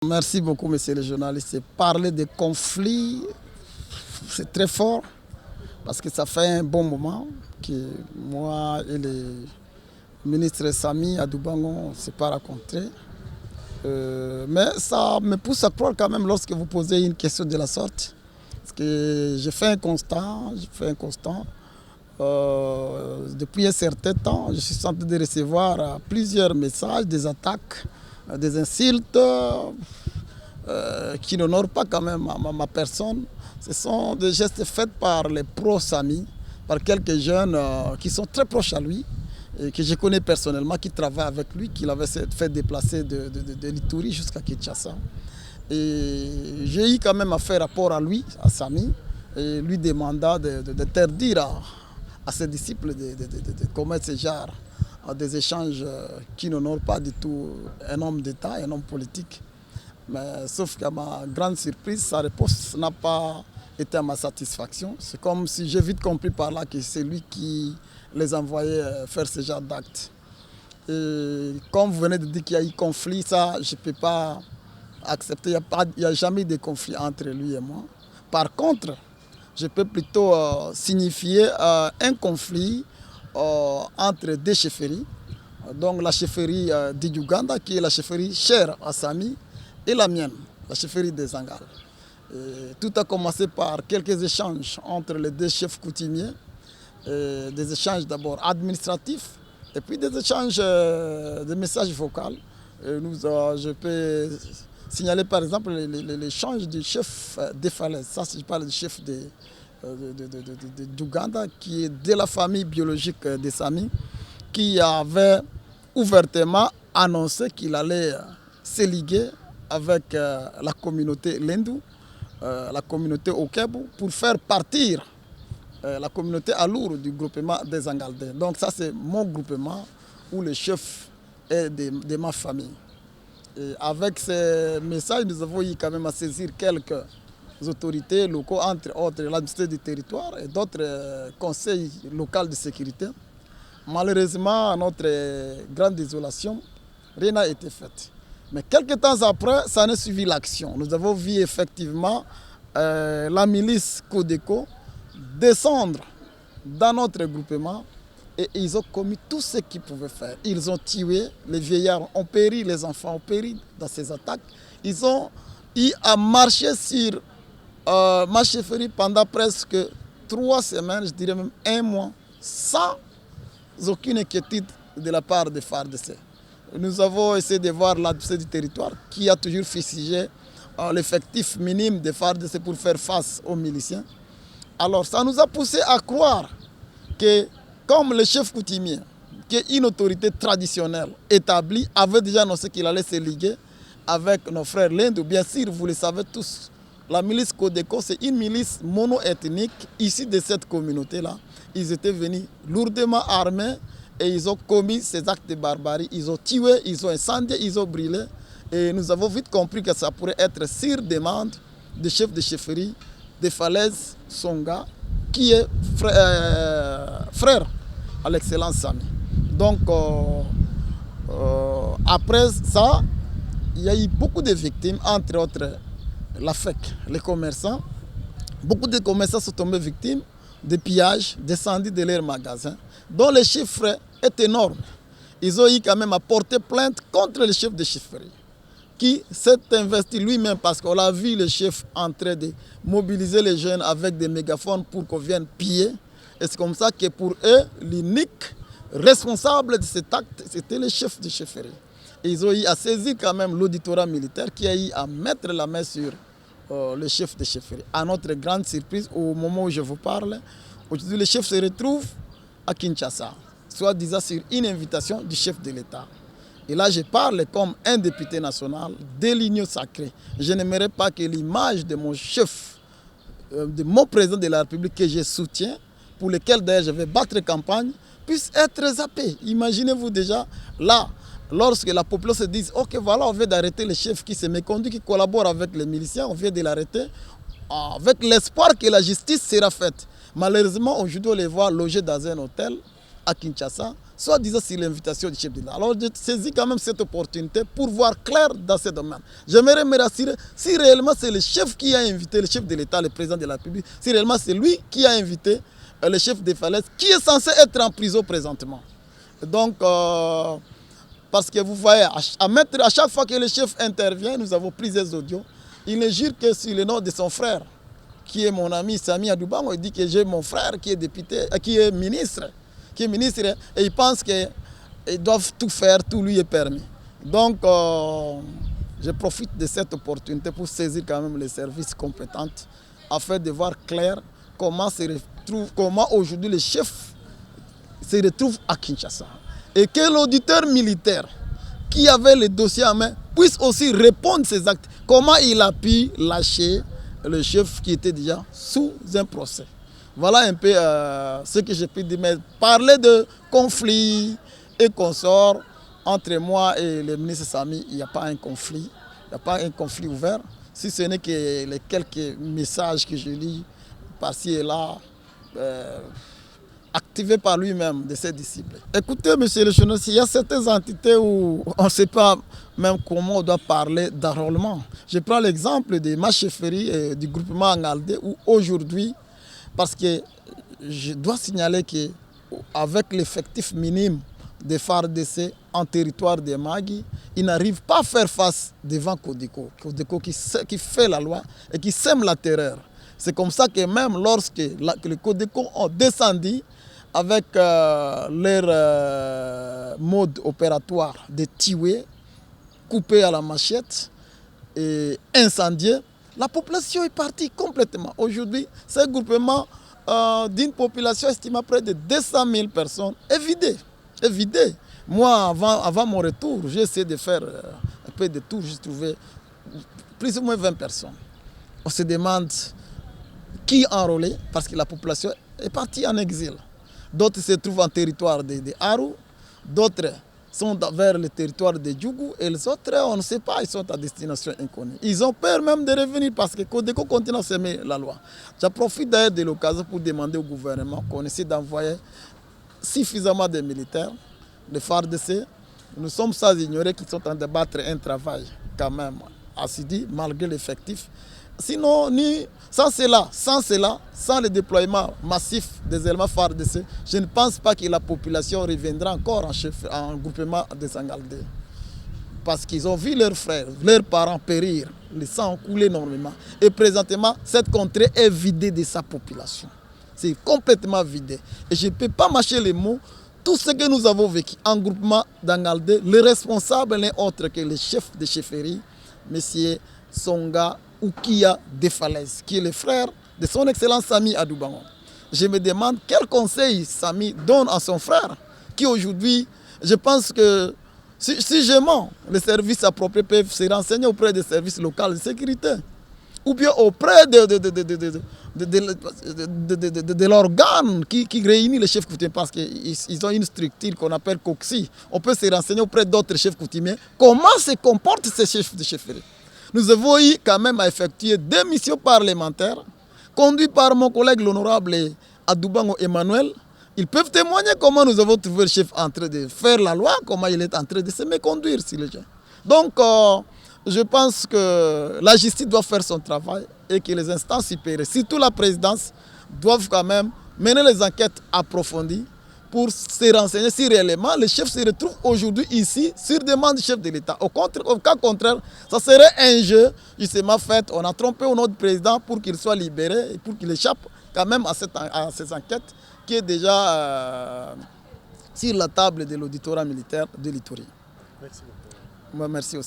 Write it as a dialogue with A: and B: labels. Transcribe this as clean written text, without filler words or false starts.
A: Merci beaucoup, monsieur le journaliste. Parler de conflits, c'est très fort parce que ça fait un bon moment que moi et le ministre Sami Adoubango, on ne s'est pas rencontrés. Mais ça me pousse à croire quand même lorsque vous posez une question de la sorte. Parce que j'ai fait un constat. Depuis un certain temps, je suis en train de recevoir plusieurs messages, des attaques, des insultes qui n'honorent pas quand même ma personne. Ce sont des gestes faits par les pro-Sami, par quelques jeunes qui sont très proches à lui, et que je connais personnellement, qui travaillent avec lui, qui l'avaient fait déplacer de l'Ituri jusqu'à Kinshasa. Et j'ai eu quand même à faire rapport à lui, à Sami, et lui demanda d'interdire à ses disciples de commettre ce genre des échanges qui n'honorent pas du tout un homme d'État, un homme politique. Mais sauf qu'à ma grande surprise, sa réponse n'a pas été à ma satisfaction. C'est comme si j'ai vite compris par là que c'est lui qui les envoyait faire ce genre d'actes. Et comme vous venez de dire qu'il y a eu conflit, ça, je ne peux pas accepter. Il n'y a jamais eu de conflit entre lui et moi. Par contre, je peux plutôt signifier un conflit entre deux chefferies. Donc la chefferie d'Uganda, qui est la chefferie chère à Sami, et la mienne, la chefferie des Angales. Tout a commencé par quelques échanges entre les deux chefs coutumiers, des échanges d'abord administratifs, et puis des échanges de messages vocaux. Je peux signaler par exemple l'échange du chef des Falaises. Ça, je parle du chef d'Ouganda, qui est de la famille biologique des Sami, qui avait ouvertement annoncé qu'il allait se liguer avec la communauté Lendu, la communauté Okebu, pour faire partir la communauté Alour du groupement des Angaldais. Donc ça, c'est mon groupement où le chef est de ma famille. Et avec ces messages, nous avons eu quand même à saisir quelques autorités locaux, entre autres l'administration du territoire et d'autres conseils locaux de sécurité. Malheureusement, à notre grande désolation, rien n'a été fait. Mais quelques temps après, ça a suivi l'action. Nous avons vu effectivement la milice Codeco descendre dans notre groupement et ils ont commis tout ce qu'ils pouvaient faire. Ils ont tué, les vieillards ont péri, les enfants ont péri dans ces attaques. Ils ont eu à marcher sur ma chefferie pendant presque 3 semaines, je dirais même 1 mois, sans aucune inquiétude de la part des FARDC. Nous avons essayé de voir l'administration du territoire qui a toujours fustigé l'effectif minime des FARDC pour faire face aux miliciens. Alors ça nous a poussé à croire que comme le chef coutumier, qui est une autorité traditionnelle établie, avait déjà annoncé qu'il allait se liguer avec nos frères l'Inde, bien sûr, vous le savez tous, la milice Codeco, c'est une milice mono-ethnique issue de cette communauté-là. Ils étaient venus lourdement armés et ils ont commis ces actes de barbarie. Ils ont tué, ils ont incendié, ils ont brûlé. Et nous avons vite compris que ça pourrait être sur demande du chef de chefferie des Falaises Songa, qui est frère à l'excellence Sami. Donc, après ça, il y a eu beaucoup de victimes, entre autres la FEC, les commerçants. Beaucoup de commerçants sont tombés victimes de pillages, d'incendies de leurs magasins, dont le chiffre est énorme. Ils ont eu quand même à porter plainte contre le chef de chefferie, qui s'est investi lui-même parce qu'on a vu le chef en train de mobiliser les jeunes avec des mégaphones pour qu'on vienne piller. Et c'est comme ça que pour eux, l'unique responsable de cet acte, c'était le chef de chefferie. Et ils ont eu à saisir quand même l'auditorat militaire qui a eu à mettre la main sur le chef de chefferie. À notre grande surprise, au moment où je vous parle, aujourd'hui le chef se retrouve à Kinshasa, soit disant sur une invitation du chef de l'État. Et là, je parle comme un député national de l'Union sacrée. Je n'aimerais pas que l'image de mon chef, de mon président de la République que je soutiens, pour lequel d'ailleurs je vais battre campagne, puisse être zappée. Imaginez-vous déjà, là, lorsque la population se dit « Ok, voilà, on vient d'arrêter le chef qui s'est méconduit, qui collabore avec les miliciens, on vient de l'arrêter », avec l'espoir que la justice sera faite. Malheureusement, aujourd'hui, on les voit logés dans un hôtel à Kinshasa, soit disant sur l'invitation du chef de l'État. Alors je saisis quand même cette opportunité pour voir clair dans ce domaine. J'aimerais me rassurer si réellement c'est le chef qui a invité, le chef de l'État, le président de la République, si réellement c'est lui qui a invité le chef des falaises, qui est censé être en prison présentement. Donc, parce que vous voyez, à chaque fois que le chef intervient, nous avons plusieurs audios, il ne jure que sur le nom de son frère, qui est mon ami Sami Adoubango. Il dit que j'ai mon frère qui est député, qui est ministre, et il pense qu'ils doivent tout faire, tout lui est permis. Donc, je profite de cette opportunité pour saisir quand même les services compétents afin de voir clair comment aujourd'hui le chef se retrouve à Kinshasa. Et que l'auditeur militaire qui avait le dossier en main puisse aussi répondre à ces actes. Comment il a pu lâcher le chef qui était déjà sous un procès. Voilà un peu ce que j'ai pu dire. Mais parler de conflit et consorts entre moi et le ministre Sami, il n'y a pas un conflit. Il n'y a pas un conflit ouvert. Si ce n'est que les quelques messages que je lis par-ci et là, activés par lui-même de ses disciples. Écoutez, monsieur le journaliste, il y a certaines entités où on ne sait pas même comment on doit parler d'enrôlement. Je prends l'exemple de ma chefferie et du groupement Angaldé où aujourd'hui, parce que je dois signaler qu'avec l'effectif minime des FARDC en territoire de Magui, ils n'arrivent pas à faire face devant Codeco. Codeco qui fait la loi et qui sème la terreur. C'est comme ça que même lorsque le Codeco ont descendu avec leur mode opératoire de tuer, couper à la machette et incendier, la population est partie complètement. Aujourd'hui, ce groupement d'une population estimée à près de 200 000 personnes est vidé. Moi, avant mon retour, j'ai essayé de faire un peu de tour, j'ai trouvé plus ou moins 20 personnes. On se demande qui enrôler parce que la population est partie en exil. D'autres se trouvent en territoire de Aru, d'autres sont vers le territoire de Djougou et les autres, on ne sait pas, ils sont à destination inconnue. Ils ont peur même de revenir parce que Codeco continue à s'aimer la loi. Je profite d'ailleurs de l'occasion pour demander au gouvernement qu'on essaie d'envoyer suffisamment de militaires, de FARDC. Nous sommes sans ignorer qu'ils sont en train de battre un travail quand même assidu malgré l'effectif. Sinon, sans le déploiement massif des éléments FARDC, je ne pense pas que la population reviendra encore en groupement des Angaldé. Parce qu'ils ont vu leurs frères, leurs parents périr, le sang couler énormément. Et présentement, cette contrée est vidée de sa population. C'est complètement vidé. Et je ne peux pas mâcher les mots. Tout ce que nous avons vécu en groupement d'Angaldé, le responsable n'est autre que le chef de chefferie, M. Songa Oukia Defalaise, qui est le frère de son excellence Sami Adoubango. Je me demande quel conseil Sami donne à son frère, qui aujourd'hui, je pense que si je mens, les services appropriés peuvent se renseigner auprès des services locaux de sécurité, ou bien auprès de l'organe qui réunit les chefs coutumiers, parce qu'ils ont une structure qu'on appelle COXI. On peut se renseigner auprès d'autres chefs coutumiers comment se comportent ces chefs de chefferie. Nous avons eu quand même à effectuer 2 missions parlementaires conduites par mon collègue l'honorable Adoubango Emmanuel. Ils peuvent témoigner comment nous avons trouvé le chef en train de faire la loi, comment il est en train de se méconduire sur les gens. Donc, je pense que la justice doit faire son travail et que les instances supérieures, surtout la présidence, doivent quand même mener les enquêtes approfondies pour se renseigner si réellement le chef se retrouve aujourd'hui ici sur demande du chef de l'État. Au cas contraire, ça serait un jeu justement fait. On a trompé notre président pour qu'il soit libéré et pour qu'il échappe quand même à ces enquêtes qui est déjà sur la table de l'auditorat militaire de l'Ituri.
B: Merci beaucoup.
A: Merci aussi.